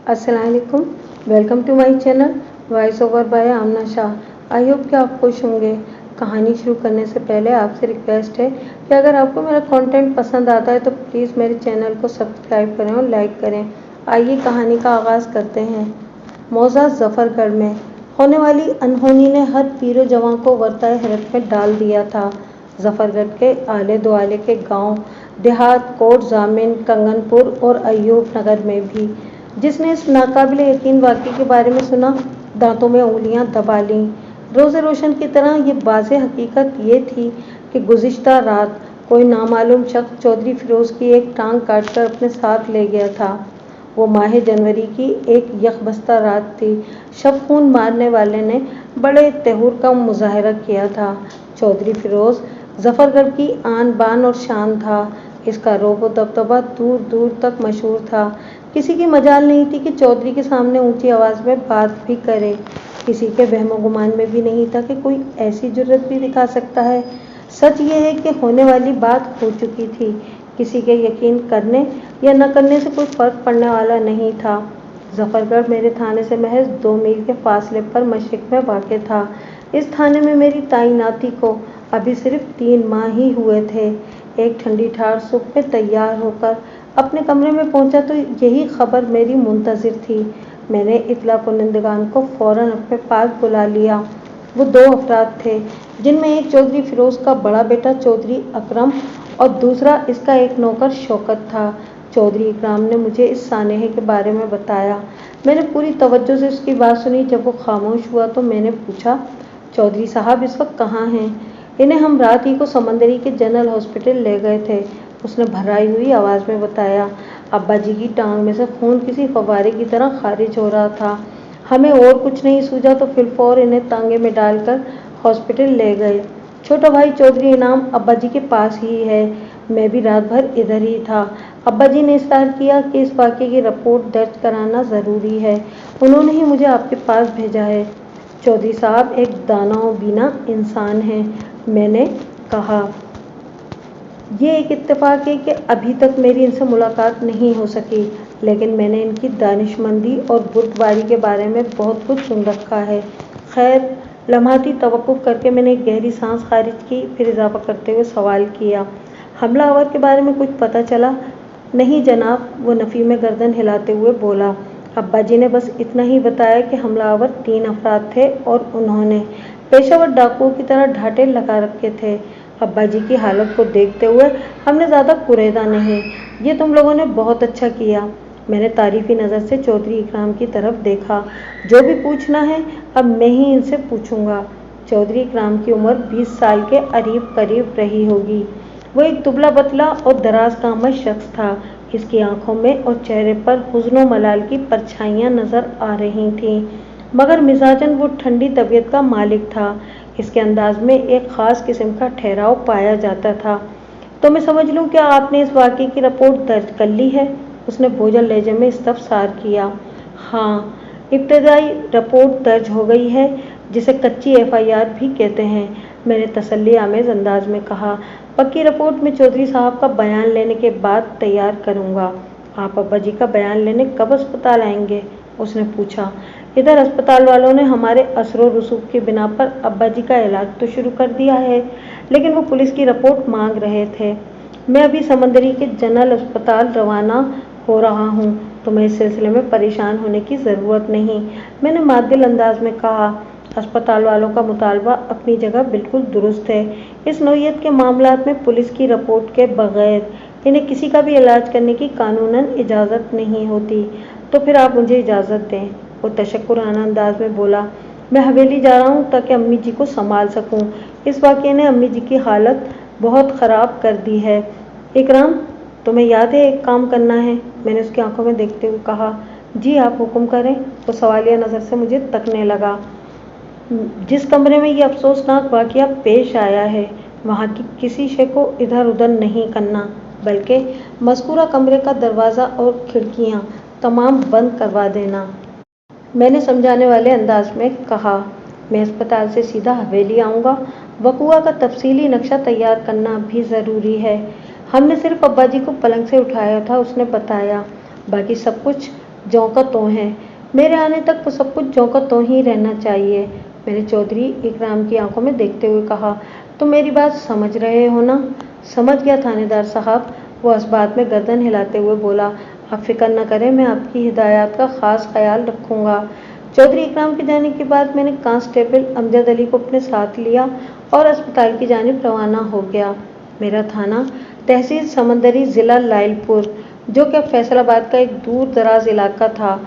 अस्सलाम वालेकुम। Welcome to my channel voice over by Amna Shah. I hope कि आप खुश होंगे। कहानी शुरू करने से पहले आपसे रिक्वेस्ट है कि अगर आपको मेरा कंटेंट पसंद आता है तो प्लीज़ मेरे चैनल को सब्सक्राइब करें और लाइक करें। आइए कहानी का आगाज़ करते हैं। मौजा जफरगढ़ में होने वाली अनहोनी ने हर पीरो जवां को वर्ताए हैरत में डाल दिया था। जफरगढ़ के आले दुआले के गांव देहात, कोट जामिन, कंगनपुर और अयूब नगर में भी जिसने इस नाकाबिले यकीन वाक़े के बारे में सुना, दांतों में उंगलियां दबा लीं। रोज़े रोशन की तरह ये वाज़ेह हकीकत ये थी कि गुज़िश्ता रात कोई नामालूम शख्स चौधरी फिरोज़ की एक टांग काटकर अपने साथ ले गया था। वो माह जनवरी की एक यकबस्ता रात थी। शब खून मारने वाले ने बड़े तहूर का मुजाहरा किया था। चौधरी फिरोज़ जफरगढ़ की आन बान और शान था। इसका रोब व दबदबा दूर दूर तक मशहूर था। किसी की मजाल नहीं थी कि चौधरी के सामने ऊंची आवाज़ में बात भी करे। किसी के वहमो गुमान में भी नहीं था कि कोई ऐसी जुर्रत भी दिखा सकता है। सच ये है कि होने वाली बात हो चुकी थी। किसी के यकीन करने या न करने से कोई फ़र्क पड़ने वाला नहीं था। जफरगढ़ मेरे थाने से महज 2 मील के फासले पर मशरिक़ में वाक़ था। इस थाने में मेरी तैनाती को अभी सिर्फ 3 माह ही हुए थे। एक ठंडी ठार सुबह में तैयार होकर अपने कमरे में पहुंचा तो यही खबर मेरी मुंतज़िर थी। मैंने इत्तला कुनिंदगान को फ़ौरन अपने पास बुला लिया। वो 2 अफराद थे, जिनमें एक चौधरी फिरोज़ का बड़ा बेटा चौधरी अकरम और दूसरा इसका एक नौकर शौकत था। चौधरी इकराम ने मुझे इस सानेहे के बारे में बताया। मैंने पूरी तवज्जो से उसकी बात सुनी। जब वो खामोश हुआ तो मैंने पूछा, चौधरी साहब इस वक्त कहाँ हैं? इन्हें हम रात ही को समंदरी के जनरल हॉस्पिटल ले गए थे, उसने भर्राई हुई आवाज़ में बताया। अब्बा जी की टांग में से खून किसी फव्वारे की तरह खारिज हो रहा था। हमें और कुछ नहीं सूझा तो फिलफौर इन्हें तांगे में डालकर हॉस्पिटल ले गए। छोटा भाई चौधरी इनाम अब्बा जी के पास ही है। मैं भी रात भर इधर ही था। अब्बा जी ने इस्तार किया कि इस वाक़े की रिपोर्ट दर्ज कराना ज़रूरी है। उन्होंने ही मुझे आपके पास भेजा है। चौधरी साहब एक दाना बीना इंसान हैं, मैंने कहा। ये एक इत्तेफाक है कि अभी तक मेरी इनसे मुलाकात नहीं हो सकी, लेकिन मैंने इनकी दानिशमंदी और बुर्दबारी के बारे में बहुत कुछ सुन रखा है। खैर, लम्हाती तवक्कुफ़ करके मैंने एक गहरी सांस खारिज की, फिर इजाफा करते हुए सवाल किया, हमलावर के बारे में कुछ पता चला? नहीं जनाब, वो नफ़ी में गर्दन हिलाते हुए बोला। अब्बा जी ने बस इतना ही बताया कि हमलावर 3 अफराद थे और उन्होंने पेशावर डाकुओं की तरह ढाटे लगा रखे थे। अब्बा जी की हालत को देखते हुए हमने ज़्यादा कुरेदा नहीं। ये तुम लोगों ने बहुत अच्छा किया। मैंने तारीफ़ी नज़र से चौधरी इकराम की तरफ देखा। जो भी पूछना है अब मैं ही इनसे पूछूंगा। चौधरी इकराम की उम्र 20 साल के करीब करीब रही होगी। वो एक दुबला पतला और दराज कामत शख्स था। इसकी आंखों में और चेहरे पर हुज़्न व मलाल की परछाइयाँ नज़र आ रही थीं, मगर मिजाजन वो ठंडी तबीयत का मालिक था। इसके अंदाज में एक ख़ास किस्म का ठहराव पाया जाता था। तो मैं समझ लूँ क्या आपने इस वाक़े की रिपोर्ट दर्ज कर ली है? उसने बोझल लहजे में इस्तफसार किया। हाँ, इब्तदाई रिपोर्ट दर्ज हो गई है, जिसे कच्ची FIR भी कहते हैं, मैंने तसल्ली आमेज़ अंदाज में कहा। पक्की रिपोर्ट में चौधरी साहब का बयान लेने के बाद तैयार करूँगा। आप अब्बा जी का बयान लेने कब अस्पताल आएंगे? उसने पूछा। इधर अस्पताल वालों ने हमारे असरो रसूख की बिना पर अब्बा जी का इलाज तो शुरू कर दिया है, लेकिन वो पुलिस की रिपोर्ट मांग रहे थे। मैं अभी समंदरी के जनरल अस्पताल रवाना हो रहा हूँ। तुम्हें इस सिलसिले में परेशान होने की ज़रूरत नहीं, मैंने मादिल अंदाज में कहा। अस्पताल वालों का मुतालबा अपनी जगह बिल्कुल दुरुस्त है। इस नौइयत के मामलात में पुलिस की रिपोर्ट के बगैर इन्हें किसी का भी इलाज करने की कानूनन इजाज़त नहीं होती। तो फिर आप मुझे इजाज़त दें, वो तशक्कुराना अंदाज में बोला। मैं हवेली जा रहा हूँ ताकि अम्मी जी को संभाल सकूँ। इस वाक़े ने अम्मी जी की हालत बहुत ख़राब कर दी है। इकराम, तुम्हें याद है एक काम करना है, मैंने उसकी आंखों में देखते हुए कहा। जी आप हुक्म करें। वो सवालिया नज़र से मुझे तकने लगा। जिस कमरे में ये अफसोसनाक वाक़या पेश आया है, वहाँ की किसी शे को इधर उधर नहीं करना, बल्कि मज़कूरा कमरे का दरवाज़ा और खिड़कियाँ तमाम बंद करवा देना, मैंने समझाने वाले अंदाज में कहा। मैं अस्पताल से सीधा हवेली आऊँगा। वक़ूआ का तफसीली नक्शा तैयार करना भी ज़रूरी है। हमने सिर्फ अब्बा जी को पलंग से उठाया था, उसने बताया। बाकी सब कुछ ज्यों का त्यों है। मेरे आने तक तो सब कुछ ज्यों का त्यों ही रहना चाहिए। मैंने चौधरी इकराम की आंखों में देखते हुए कहा, तुम मेरी बात समझ रहे हो ना? समझ गया थानेदार साहब, वो इस बात में गर्दन हिलाते हुए बोला। आप फिक्र न करें, मैं आपकी हिदायत का खास ख्याल रखूंगा। चौधरी इकराम के जाने के बाद मैंने कांस्टेबल अमजद अली को अपने साथ लिया और अस्पताल की जानिब रवाना हो गया। मेरा थाना तहसील समंदरी, जिला लाइलपुर, जो कि फैसलाबाद का एक दूर दराज इलाका था।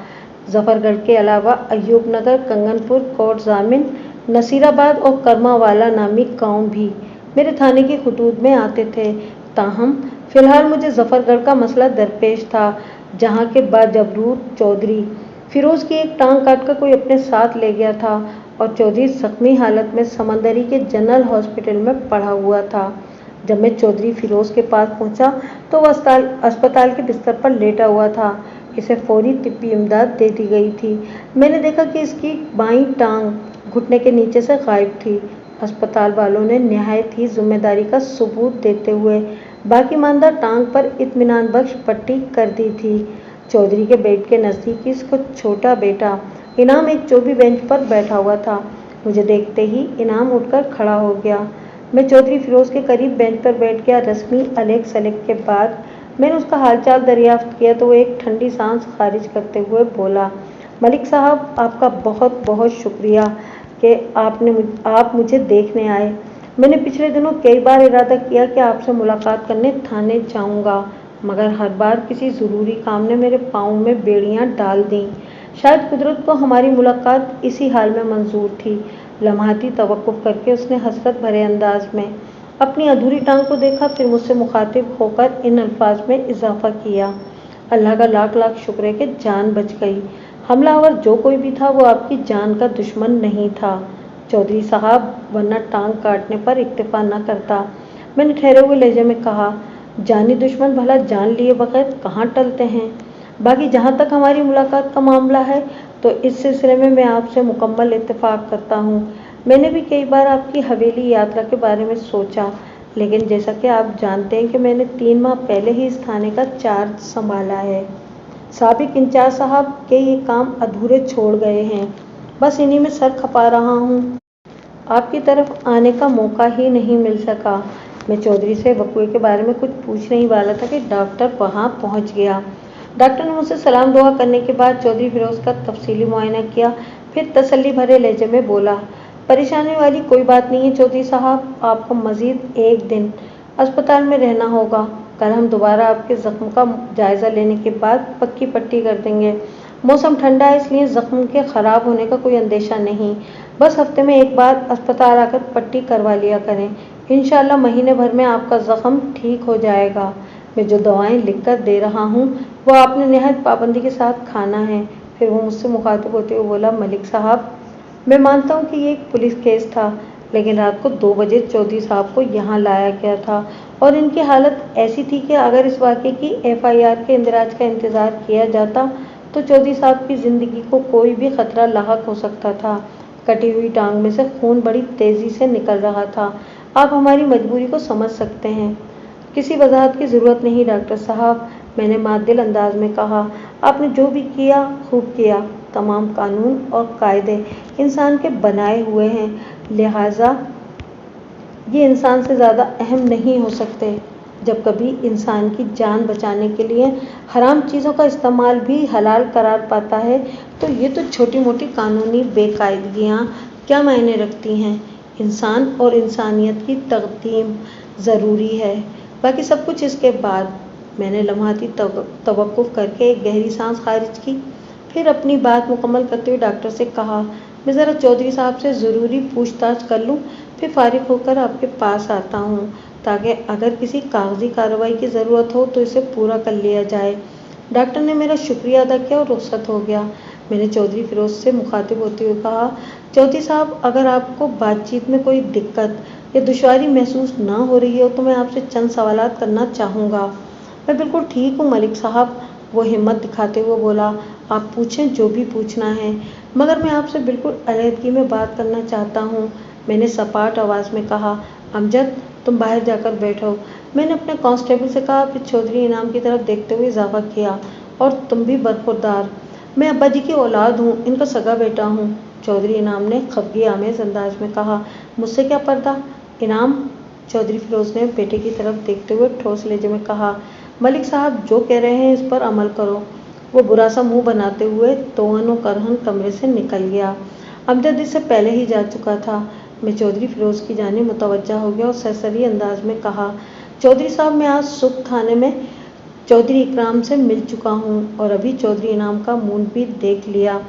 जफरगढ़ के अलावा अयूब नगर, कंगनपुर, कोट जामिन, नसीराबाद और करमावाला नामी गांव भी मेरे थाने की हुदूद में आते थे। ताहम फिलहाल मुझे जफरगढ़ का मसला दरपेश था, जहां के बाजबरूद चौधरी फिरोज की एक टांग काटकर कोई अपने साथ ले गया था और चौधरी जख्मी हालत में समंदरी के जनरल हॉस्पिटल में पड़ा हुआ था। जब मैं चौधरी फिरोज के पास पहुंचा तो वह अस्पताल के बिस्तर पर लेटा हुआ था। इसे फौरी तिब्बी इमदाद दे दी गई थी। मैंने देखा कि इसकी बाईं टांग घुटने के नीचे से गायब थी। अस्पताल वालों ने निहायत ही जिम्मेदारी का सबूत देते हुए बाकी मानदार टांग पर इत्मीनान बख्श पट्टी कर दी थी। चौधरी के बेड के नज़दीक इसको छोटा बेटा इनाम एक चौबी बेंच पर बैठा हुआ था। मुझे देखते ही इनाम उठकर खड़ा हो गया। मैं चौधरी फिरोज के करीब बेंच पर बैठ गया। रस्मी अलेक सलेक के बाद मैंने उसका हालचाल दरियाफ्त किया तो वो एक ठंडी सांस खारिज करते हुए बोला, मलिक साहब, आपका बहुत बहुत शुक्रिया कि आप मुझे देखने आए। मैंने पिछले दिनों कई बार इरादा किया कि आपसे मुलाकात करने थाने जाऊंगा, मगर हर बार किसी ज़रूरी काम ने मेरे पाँव में बेड़ियां डाल दी। शायद कुदरत को हमारी मुलाकात इसी हाल में मंजूर थी। लम्हाती तवक्कुफ करके उसने हसरत भरे अंदाज में अपनी अधूरी टांग को देखा, फिर मुझसे मुखातिब होकर इन अल्फाज में इजाफा किया, अल्लाह का लाख लाख शुक्र है कि जान बच गई। हमलावर जो कोई भी था वो आपकी जान का दुश्मन नहीं था चौधरी साहब, वरना टांग काटने पर इक्तफा न करता। मैंने ठहरे हुए लहजे में कहा, जानी दुश्मन भला जान लिए बगैर कहाँ टलते हैं। बाकी जहाँ तक हमारी मुलाकात का मामला है तो इस सिलसिले में मैं आपसे मुकम्मल इत्तेफाक करता हूँ। मैंने भी कई बार आपकी हवेली यात्रा के बारे में सोचा, लेकिन जैसा कि आप जानते हैं कि मैंने 3 माह पहले ही इस थाने का चार्ज संभाला है। साबिक इंचार्ज साहब के ये काम अधूरे छोड़ गए हैं, बस इन्हीं में सर खपा रहा हूँ। आपकी तरफ आने का मौका ही नहीं मिल सका। मैं चौधरी से वक़्वे के बारे में कुछ पूछने ही वाला था कि डॉक्टर वहाँ पहुँच गया। डॉक्टर ने मुझसे सलाम दुआ करने के बाद चौधरी फिरोज का तफसीली मुआयना किया, फिर तसल्ली भरे लहजे में बोला, परेशानी वाली कोई बात नहीं है चौधरी साहब, आपको मज़ीद 1 दिन अस्पताल में रहना होगा। कल हम दोबारा आपके ज़ख्म का जायज़ा लेने के बाद पक्की पट्टी कर देंगे। मौसम ठंडा है, इसलिए ज़ख्म के ख़राब होने का कोई अंदेशा नहीं। बस हफ्ते में एक बार अस्पताल आकर पट्टी करवा लिया करें। इंशाअल्लाह महीने भर में आपका ज़ख्म ठीक हो जाएगा। मैं जो दवाएं लिख कर दे रहा हूँ वो आपने नहायत पाबंदी के साथ खाना है। फिर वो मुझसे मुखातिब होते हुए बोला, मलिक साहब, मैं मानता हूँ कि ये एक पुलिस केस था, लेकिन रात को 2 बजे चौधरी साहब को यहाँ लाया गया था और इनकी हालत ऐसी थी कि अगर इस वाक़े की FIR के इंदराज का इंतज़ार किया जाता तो चौधरी साहब की ज़िंदगी को कोई भी ख़तरा लाहक हो सकता था। कटी हुई टांग में से खून बड़ी तेज़ी से निकल रहा था। आप हमारी मजबूरी को समझ सकते हैं। किसी वजाहत की ज़रूरत नहीं डॉक्टर साहब, मैंने मादिल अंदाज में कहा, आपने जो भी किया खूब किया। तमाम कानून और कायदे इंसान के बनाए हुए हैं, लिहाजा ये इंसान से ज़्यादा अहम नहीं हो सकते। जब कभी इंसान की जान बचाने के लिए हराम चीज़ों का इस्तेमाल भी हलाल करार पाता है तो ये तो छोटी मोटी कानूनी बेकायदगियाँ क्या मायने रखती हैं। इंसान और इंसानियत की तक़दीम ज़रूरी है, बाकी सब कुछ इसके बाद। मैंने लम्हाती तवक्कुफ़ करके एक गहरी सांस खारिज की, फिर अपनी बात मुकम्मल करते हुए डॉक्टर से कहा, मैं ज़रा चौधरी साहब से ज़रूरी पूछताछ कर लूँ, फिर फारिग होकर आपके पास आता हूँ, ताकि अगर किसी कागजी कार्रवाई की ज़रूरत हो तो इसे पूरा कर लिया जाए। डॉक्टर ने मेरा शुक्रिया अदा किया और रुखसत हो गया। मैंने चौधरी फिरोज से मुखातिब होते हुए कहा, चौधरी साहब, अगर आपको बातचीत में कोई दिक्कत या दुश्वारी महसूस ना हो रही हो तो मैं आपसे चंद सवालात करना चाहूँगा। मैं बिल्कुल ठीक हूँ मलिक साहब, वो हिम्मत दिखाते हुए बोला, आप पूछें जो भी पूछना है, मगर मैं आपसे बिल्कुल अलहदगी में बात करना चाहता हूँ। मैंने सपाट आवाज़ में कहा, अमजद, तुम बाहर जाकर बैठो। मैंने अपने कांस्टेबल से कहा, फिर चौधरी इनाम की तरफ देखते हुए इजाफा किया, और तुम भी बरखुरदार। मैं अब्बा जी की औलाद हूँ, इनका सगा बेटा हूँ। चौधरी इनाम ने खफगी आमेज अंदाज में कहा। मुझसे क्या पर्दा? इनाम, चौधरी फिरोज ने बेटे की तरफ देखते हुए ठोस लहजे में कहा। मलिक साहब जो कह रहे हैं इस पर अमल करो। वो बुरा सा मुंह बनाते हुए तोहन और करहन कमरे से निकल गया। अमजद इससे पहले ही जा चुका था। मैं चौधरी फिरोज की जानिब मुतवज्जा हो गया और सरसरी अंदाज में कहा, चौधरी साहब मैं आज सुबह थाने में चौधरी इकराम से मिल चुका हूँ और अभी चौधरी इनाम का मूड भी देख लिया।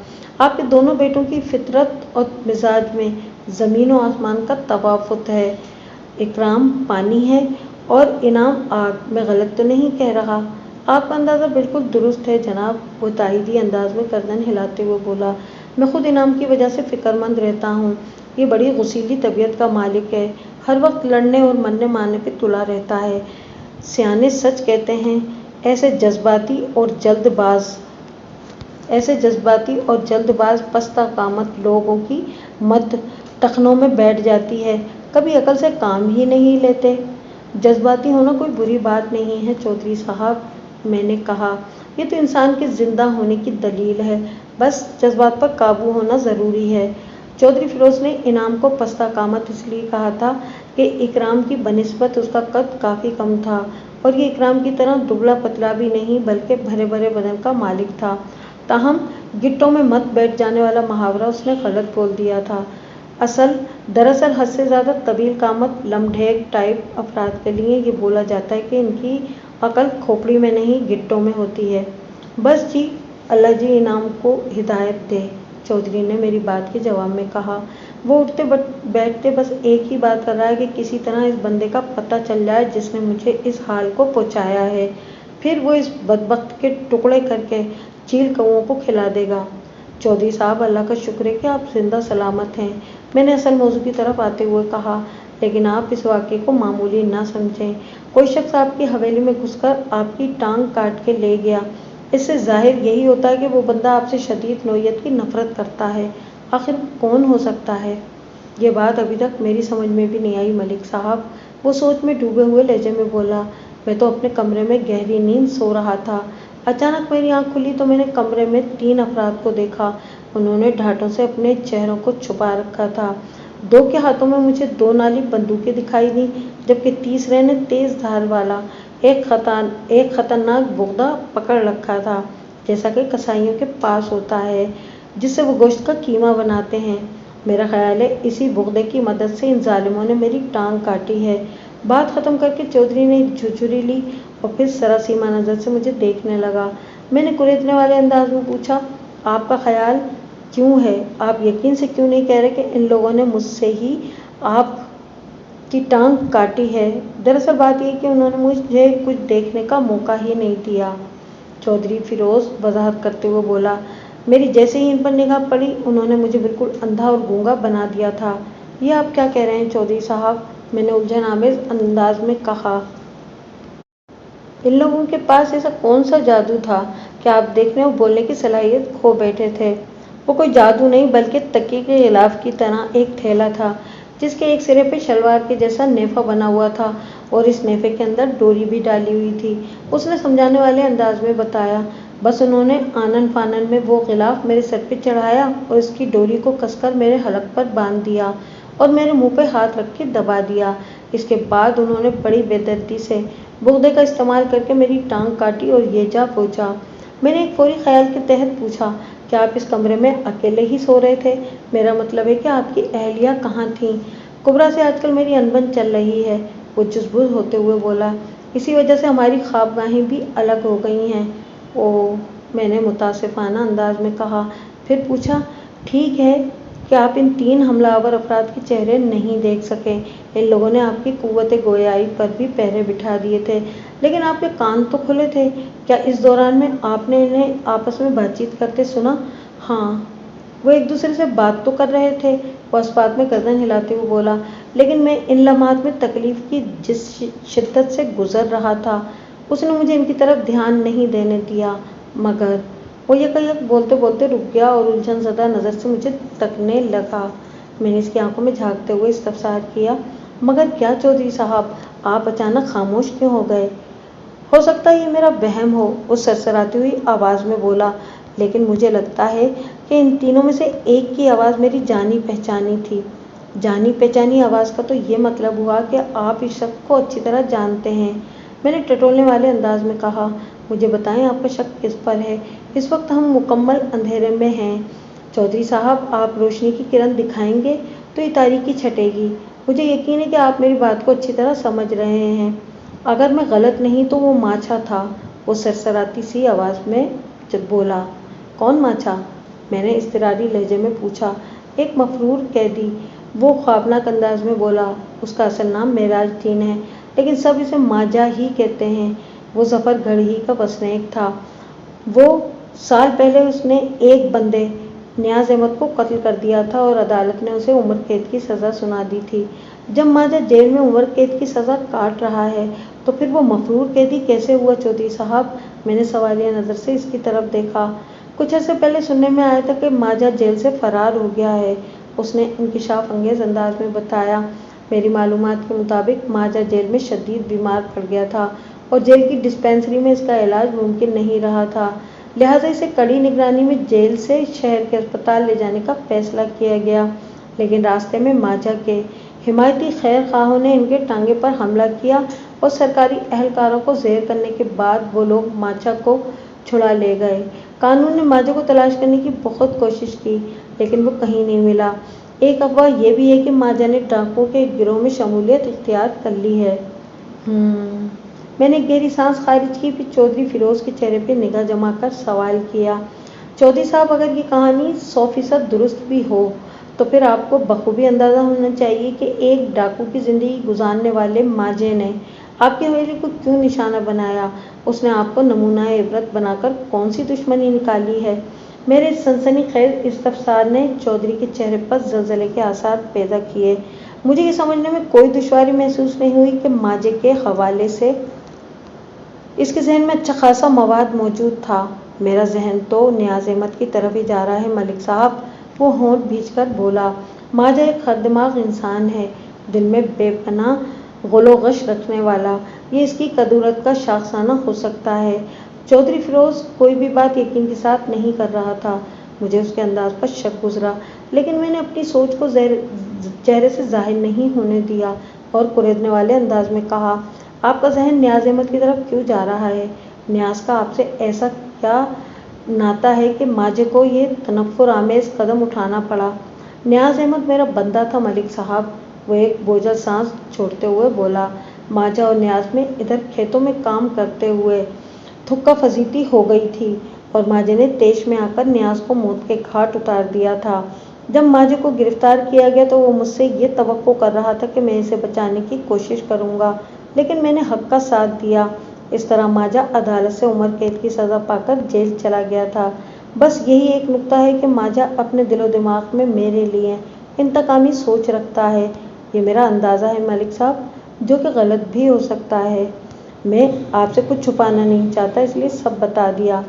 आपके दोनों बेटों की फितरत और मिजाज में ज़मीन और आसमान का तफावत है। इकराम पानी है और इनाम आग। मैं गलत तो नहीं कह रहा? आपका अंदाज़ा बिल्कुल दुरुस्त है जनाब, वो ताहिदी अंदाज में गर्दन हिलाते हुए बोला। मैं खुद इनाम की वजह से फ़िक्रमंद रहता हूँ। ये बड़ी गुसीली तबीयत का मालिक है, हर वक्त लड़ने और मरने मारने पे तुला रहता है। सियाने सच कहते हैं, ऐसे जज्बाती और जल्दबाज पस्ता कामत लोगों की मत टखनों में बैठ जाती है, कभी अकल से काम ही नहीं लेते। जज्बाती होना कोई बुरी बात नहीं है चौधरी साहब, मैंने कहा, ये तो इंसान के जिंदा होने की दलील है, बस जज्बात पर काबू होना ज़रूरी है। चौधरी फिरोज ने इनाम को पस्ता कामत इसलिए कहा था कि इकराम की बनिस्बत उसका कद काफ़ी कम था और ये इकराम की तरह दुबला पतला भी नहीं बल्कि भरे भरे बदन का मालिक था। ताहम गिट्टों में मत बैठ जाने वाला मुहावरा उसने गलत बोल दिया था। दरअसल हद से ज़्यादा तवील कामत लमढेग टाइप अफराद के लिए ये बोला जाता है कि इनकी अकल खोपड़ी में नहीं गिट्टों में होती है। बस जी, अल्लाह जी इनाम को हिदायत दे, चौधरी ने मेरी बात के जवाब में कहा। वो उठते बैठते बस एक ही बात कर रहा है कि किसी तरह इस बंदे का पता चल जाए जिसने मुझे इस हाल को पहुँचाया है, फिर वो इस बदबख्त के टुकड़े करके चील कौओं को खिला देगा। चौधरी साहब अल्लाह का शुक्र है कि आप जिंदा सलामत हैं, मैंने असल मौजू की तरफ आते हुए कहा, लेकिन आप इस वाक़े को मामूली ना समझें। कोई शख्स आपकी हवेली में घुसकर आपकी टांग काट के ले गया, इससे जाहिर यही होता है कि वो बंदा आपसे शदीद नौयत की नफ़रत करता है। आखिर कौन हो सकता है? ये बात अभी तक मेरी समझ में भी नहीं आई मलिक साहब, वो सोच में डूबे हुए लहजे में बोला। मैं तो अपने कमरे में गहरी नींद सो रहा था। अचानक मेरी आंख खुली तो मैंने कमरे में 3 अफराद को देखा। उन्होंने ढाटों से अपने चेहरों को छुपा रखा था। 2 के हाथों में मुझे 2 नाली बंदूकें दिखाई दी, जबकि तीसरे ने तेज धार वाला एक खतरनाक बोगदा पकड़ रखा था, जैसा कि कसाईयों के पास होता है जिससे वो गोश्त का कीमा बनाते हैं। मेरा ख्याल है इसी बोगदे की मदद से इन जालिमों ने मेरी टांग काटी है। बात ख़त्म करके चौधरी ने एक झुरझुरी ली और फिर सरासीमा नज़र से मुझे देखने लगा। मैंने कुरेदने वाले अंदाज में पूछा, आपका ख्याल क्यों है? आप यकीन से क्यों नहीं कह रहे कि इन लोगों ने मुझसे ही आपकी टांग काटी है? दरअसल बात यह कि उन्होंने मुझे कुछ देखने का मौका ही नहीं दिया, चौधरी फिरोज वजाहत करते हुए बोला। मेरी जैसे ही इन पर निगाह पड़ी, उन्होंने मुझे बिल्कुल अंधा और गूंगा बना दिया था। ये आप क्या कह रहे हैं चौधरी साहब? मैंने उलझन आमेज अंदाज में कहा। इन लोगों के पास ऐसा कौन सा जादू था कि आप देखने और बोलने की सलाहियत खो बैठे थे? वो कोई जादू नहीं बल्कि तकिए के गिलाफ की तरह एक थैला था, जिसके एक सिरे पे शलवार के जैसा नेफा बना हुआ था और इस नेफे के अंदर डोरी भी डाली हुई थी। उसने समझाने वाले अंदाज में बताया। बस उन्होंने आनन फानन में वो गिलाफ मेरे सर पे चढ़ाया और इसकी डोरी को कसकर मेरे हलक पर बांध दिया और मेरे मुंह पे हाथ रख के दबा दिया। इसके बाद उन्होंने बड़ी बेदर्दी से बुगदे का इस्तेमाल करके मेरी टांग काटी और ये जा पहुंचा। मैंने एक फौरी ख्याल के तहत पूछा, क्या आप इस कमरे में अकेले ही सो रहे थे? मेरा मतलब है कि आपकी अहलिया कहाँ थीं? कुबरा से आजकल मेरी अनबन चल रही है, वो जुज़बुज़ होते हुए बोला। इसी वजह से हमारी ख्वाबगाहें भी अलग हो गई हैं। ओह, मैंने मुतासिफाना अंदाज में कहा। फिर पूछा, ठीक है कि आप इन 3 हमलावर अफराद के चेहरे नहीं देख सके। इन लोगों ने आपकी कुव्वत गोयाई पर भी पहरे बिठा दिए थे, लेकिन आपके कान तो खुले थे। क्या इस दौरान में आपने इन्हें आपस में बातचीत करते सुना? हाँ, वो एक दूसरे से बात तो कर रहे थे, वो इस बात में गर्दन हिलाते हुए बोला, लेकिन मैं इन लम्हात में तकलीफ की जिस शिद्दत से गुजर रहा था, उसने मुझे इनकी तरफ ध्यान नहीं देने दिया। मगर वो यकयक बोलते बोलते रुक गया और उलझन ज़दा नज़र से मुझे तकने लगा। मैंने इसकी आंखों में झांकते हुए इस्तफसार किया, मगर क्या चौधरी साहब, आप अचानक खामोश क्यों हो गए? हो सकता है ये मेरा वहम हो, उस सरसराती हुई आवाज़ में बोला, لیکن مجھے لگتا ہے کہ ان تینوں میں سے ایک کی آواز میری جانی پہچانی تھی۔ جانی پہچانی آواز کا تو یہ مطلب ہوا کہ آپ اس شخص کو اچھی طرح جانتے ہیں، میں نے ٹٹولنے والے انداز میں کہا۔ مجھے بتائیں آپ کا شک کس پر ہے؟ اس وقت ہم مکمل اندھیرے میں ہیں۔ چودھری صاحب، آپ روشنی کی کرن دکھائیں گے تو یہ تاریکی چھٹے گی۔ مجھے یقین ہے کہ آپ میری بات کو اچھی طرح سمجھ رہے ہیں۔ اگر میں غلط نہیں تو وہ ماچھا تھا، وہ سرسراتی سی آواز میں بولا۔ کون ماچھا؟ میں نے اضطراری لہجے میں پوچھا۔ ایک مفرور قیدی، وہ خوابناک انداز میں بولا۔ اس کا اصل نام معراج الدین ہے، لیکن سب اسے ماجھا ہی کہتے ہیں۔ وہ ظفر گڑھ ہی کا وسنیک تھا۔ وہ سال پہلے اس نے ایک بندے نیاز احمد کو قتل کر دیا تھا اور عدالت نے اسے عمر قید کی سزا سنا دی تھی۔ جب ماجھا جیل میں عمر قید کی سزا کاٹ رہا ہے تو پھر وہ مفرور قیدی کیسے ہوا چودھری صاحب؟ میں نے سوالیہ نظر سے اس کی طرف دیکھا۔ کچھ عرصے پہلے سننے میں آیا تھا کہ ماجھا جیل سے فرار ہو گیا ہے، اس نے انکشاف انگیز انداز میں بتایا۔ میری معلومات کے مطابق ماجھا جیل میں شدید بیمار پڑ گیا تھا اور جیل کی ڈسپینسری میں اس کا علاج ممکن نہیں رہا تھا، لہٰذا اسے کڑی نگرانی میں جیل سے شہر کے اسپتال لے جانے کا فیصلہ کیا گیا۔ لیکن راستے میں ماجھا کے حمایتی خیر خواہوں نے ان کے ٹانگے پر حملہ کیا اور سرکاری اہلکاروں کو زیر کرنے کے بعد وہ لوگ ماچھا کو چھڑا لے گئے۔ قانون نے ماجھا کو تلاش کرنے کی بہت کوشش کی، لیکن وہ کہیں نہیں ملا۔ ایک افواہ یہ بھی ہے کہ ماجھا نے ڈاکوؤں کے ایک گروہ میں شمولیت اختیار کر لی ہے۔ میں نے ایک گہری سانس خارج کی، پھر چودھری فیروز کے چہرے پہ نگاہ جما کر سوال کیا۔ چودھری صاحب، اگر یہ کہانی 100% درست بھی ہو تو پھر آپ کو بخوبی اندازہ ہونا چاہیے کہ ایک ڈاکو کی زندگی گزارنے والے ماجھے نے آپ کی حویلی کو کیوں نشانہ بنایا؟ اس نے آپ کو نمونہ عبرت بنا کر کون سی دشمنی نکالی ہے؟ میرے سنسنی خیز استفسار نے چودھری کے چہرے پر زلزلے کے آثار پیدا کیے۔ مجھے یہ سمجھنے میں کوئی دشواری محسوس نہیں ہوئی کہ ماجھے کے حوالے سے اس کے ذہن میں اچھا خاصا مواد موجود تھا۔ میرا ذہن تو نیاز احمد کی طرف ہی جا رہا ہے ملک صاحب، وہ ہونٹ بھینچ کر بولا۔ ماجھا ایک خر دماغ انسان ہے، دل میں بے پناہ غل و غش رکھنے والا۔ یہ اس کی کدورت کا شاخسانہ ہو سکتا ہے۔ چودھری فیروز کوئی بھی بات یقین کے ساتھ نہیں کر رہا تھا۔ مجھے اس کے انداز پر شک گزرا، لیکن میں نے اپنی سوچ کو چہرے سے ظاہر نہیں ہونے دیا اور کریدنے والے انداز میں کہا، آپ کا ذہن نیاز احمد کی طرف کیوں جا رہا ہے؟ نیاز کا آپ سے ایسا کیا ناطہ ہے کہ ماجھے کو یہ تنفر آمیز قدم اٹھانا پڑا؟ نیاز احمد میرا بندہ تھا ملک صاحب، وہ ایک بوجھل سانس چھوڑتے ہوئے بولا۔ ماجھا اور نیاز میں ادھر کھیتوں میں کام کرتے ہوئے تھکا فزیتی ہو گئی تھی اور ماجھے نے طیش میں آ کر نیاز کو موت کے گھاٹ اتار دیا تھا۔ جب ماجھے کو گرفتار کیا گیا تو وہ مجھ سے یہ توقع کر رہا تھا کہ میں اسے بچانے کی کوشش کروں گا، لیکن میں نے حق کا ساتھ دیا۔ اس طرح ماجھا عدالت سے عمر قید کی سزا پا کر جیل چلا گیا تھا۔ بس یہی ایک نکتہ ہے کہ ماجھا اپنے دل و دماغ میں میرے لیے انتقامی سوچ رکھتا ہے۔ یہ میرا اندازہ ہے ملک صاحب، جو کہ غلط بھی ہو سکتا ہے۔ میں آپ سے کچھ چھپانا نہیں چاہتا، اس لیے سب بتا دیا۔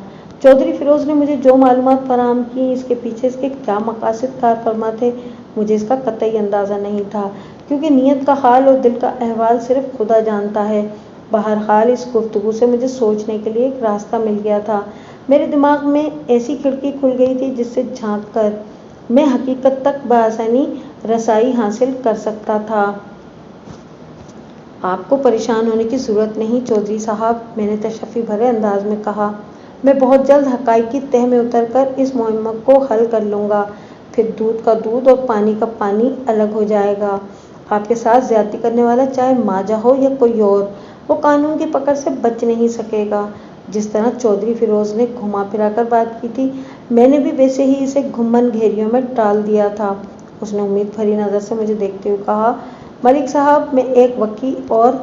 چودھری فیروز نے مجھے جو معلومات فراہم کی، اس کے پیچھے اس کے کیا مقاصد کار فرما تھے، مجھے اس کا قطعی اندازہ نہیں تھا، کیونکہ نیت کا حال اور دل کا احوال صرف خدا جانتا ہے۔ بہرحال اس گفتگو سے مجھے سوچنے کے لیے ایک راستہ مل گیا تھا۔ میرے دماغ میں ایسی کھڑکی کھل گئی تھی جس سے جھانک کر میں حقیقت تک بآسانی رسائی حاصل کر سکتا تھا۔ آپ کو پریشان ہونے کی ضرورت نہیں چودھری صاحب، میں نے تشفی بھرے انداز میں کہا۔ میں بہت جلد حقائق کی تہہ میں اتر کر اس مہم کو حل کر لوں گا، پھر دودھ کا دودھ اور پانی کا پانی الگ ہو جائے گا۔ آپ کے ساتھ زیادتی کرنے والا چاہے ماجھا ہو یا کوئی اور، وہ قانون کی پکڑ سے بچ نہیں سکے گا۔ جس طرح چودھری فیروز نے گھما پھرا کر بات کی تھی، میں نے بھی ویسے ہی اسے گھمن گھیریوں میں ڈال دیا تھا۔ اس نے امید بھری نظر سے مجھے دیکھتے ہوئے کہا، ملک صاحب، میں ایک وقی اور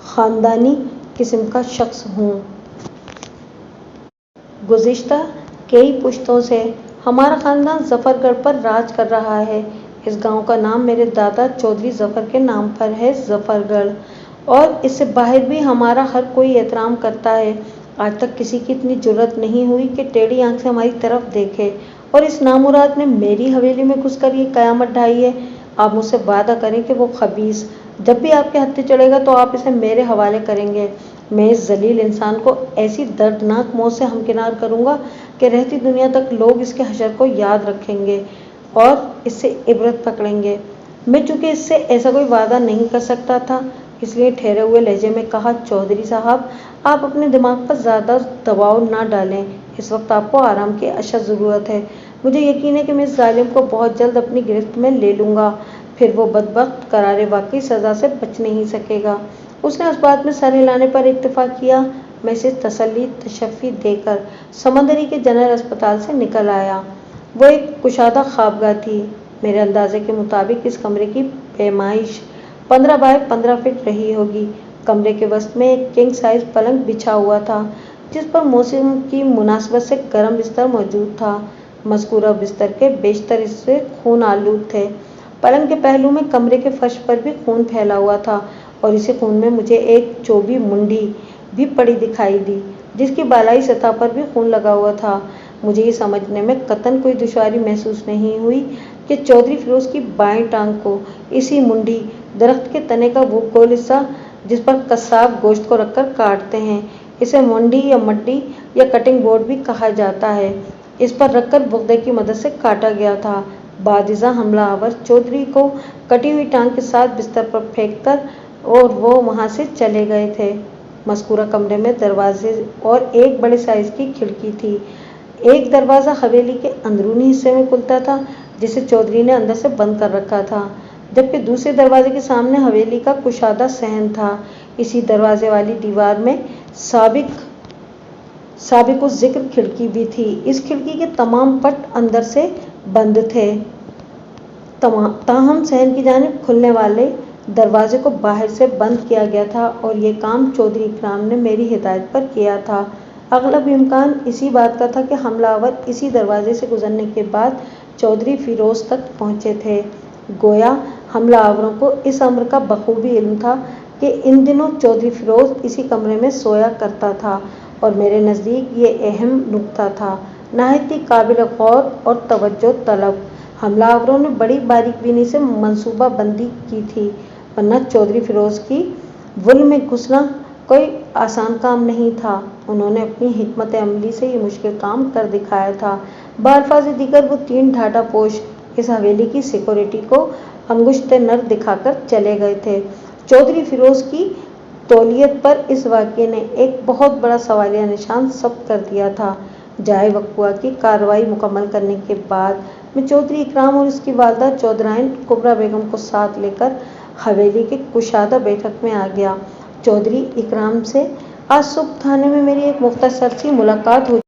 خاندانی قسم کا شخص ہوں۔ گزشتہ کئی پشتوں سے ہمارا خاندان ظفر گڑھ پر راج کر رہا ہے۔ اس گاؤں کا نام میرے دادا چودھری ظفر کے نام پر ہے، ظفر گڑھ، اور اس سے باہر بھی ہمارا ہر کوئی احترام کرتا ہے۔ آج تک کسی کی اتنی جرأت نہیں ہوئی کہ ٹیڑھی آنکھ سے ہماری طرف دیکھے، اور اس نامراد نے میری حویلی میں گھس کر یہ قیامت ڈھائی ہے۔ آپ مجھ سے وعدہ کریں کہ وہ خبیث جب بھی آپ کے ہتھے چڑھے گا تو آپ اسے میرے حوالے کریں گے۔ میں اس ذلیل انسان کو ایسی دردناک موت سے ہمکنار کروں گا کہ रहती दुनिया तक लोग इसके हशर को याद रखेंगे और इससे इबरत पकड़ेंगे। मैं चूंकि इससे ऐसा कोई वादा नहीं कर सकता था, इसलिए ठहरे हुए लहजे में कहा, चौधरी साहब, आप अपने दिमाग पर ज़्यादा दबाव ना डालें। इस वक्त आपको आराम की अशद ज़रूरत है। मुझे यकीन है कि मैं इस जालिम को बहुत जल्द अपनी गिरफ्त में ले लूँगा, फिर वो बदबख्त करारे वाकई सज़ा से बच नहीं सकेगा। उसने उस बात में सर हिलाने पर इत्तेफाक किया। मैं इसे तसल्ली तशफ़ी देकर समंदरी के जनरल अस्पताल से निकल आया। वो एक कुशादा ख्वाबगाह थी। मेरे अंदाजे के मुताबिक इस कमरे की पैमाइश 15 बाय 15 फीट रही होगी। कमरे के वसत में एक किंग साइज पलंग बिछा हुआ था, जिस पर मौसम की मुनासबत से गर्म बिस्तर मौजूद था। मज़कूरा बिस्तर के बेशतर हिस्से खून आलूद थे। पलंग के पहलू में कमरे के फर्श पर भी खून फैला हुआ था और इसी खून में मुझे एक चौबी मुंडी भी पड़ी दिखाई दी, जिसकी बालाई सतह पर भी खून लगा हुआ था। मुझे ये समझने में कतन कोई दुश्वारी महसूस नहीं हुई कि चौधरी फिरोज की बाएं टांग को इसी मुंडी, दरख्त के तने का वो गोल हिस्सा जिस पर कसाब गोश्त को रखकर काटते हैं, इसे मुंडी या मड्डी या कटिंग बोर्ड भी कहा जाता है, इस पर रखकर बुगदे की मदद से काटा गया था। बादिजा हमलावर चौधरी को कटी हुई टांग के साथ बिस्तर पर फेंक कर और वो वहाँ से चले गए थे। मज़कूरा कमरे में दरवाजे और एक बड़े साइज की खिड़की थी। एक दरवाज़ा हवेली के अंदरूनी हिस्से में खुलता था, जिसे चौधरी ने अंदर से बंद कर रखा था, जबकि दूसरे दरवाजे के सामने हवेली का कुशादा सहन था। इसी दरवाजे वाली दीवार में साबिक़ ज़िक्र खिड़की भी थी। इस खिड़की के तमाम पट अंदर से बंद थे, ताहम सहन की जानिब खुलने वाले दरवाजे को बाहर से बंद किया गया था और ये काम चौधरी इकराम ने मेरी हिदायत पर किया था। अगलब इम्कान इसी बात का था कि हमलावर इसी दरवाजे से गुजरने के बाद चौधरी फिरोज तक पहुँचे थे। गोया हमलावरों को इस अम्र का बखूबी इल्म था कि इन दिनों चौधरी फिरोज इसी कमरे में सोया करता था और मेरे नज़दीक ये अहम नुक्ता था, नहायत ही काबिल गौर और तवज्जो तलब। हमलावरों ने बड़ी बारीकबीनी से मंसूबा बंदी की थी, वरना चौधरी फिरोज की वुल में घुसना कोई आसान काम नहीं था। उन्होंने अपनी हिकमत अमली से ये मुश्किल काम कर दिखाया था। बाल्फाज़ दीगर वो 3 ढाटा पोश इस हवेली की सिक्योरिटी को अंगुश्त नर दिखाकर चले गए थे। चौधरी फिरोज की तौलियत पर इस वाक़ये ने एक बहुत बड़ा सवालिया निशान सब्त कर दिया था। जाए वक़्वा की कार्रवाई मुकम्मल करने के बाद मैं चौधरी इकराम और उसकी वालदा चौधराइन कुबरा बेगम को साथ लेकर हवेली के कुशादा बैठक में आ गया। चौधरी इकराम से आज सुबह थाने में मेरी एक मुख्तसर सी मुलाकात हुई।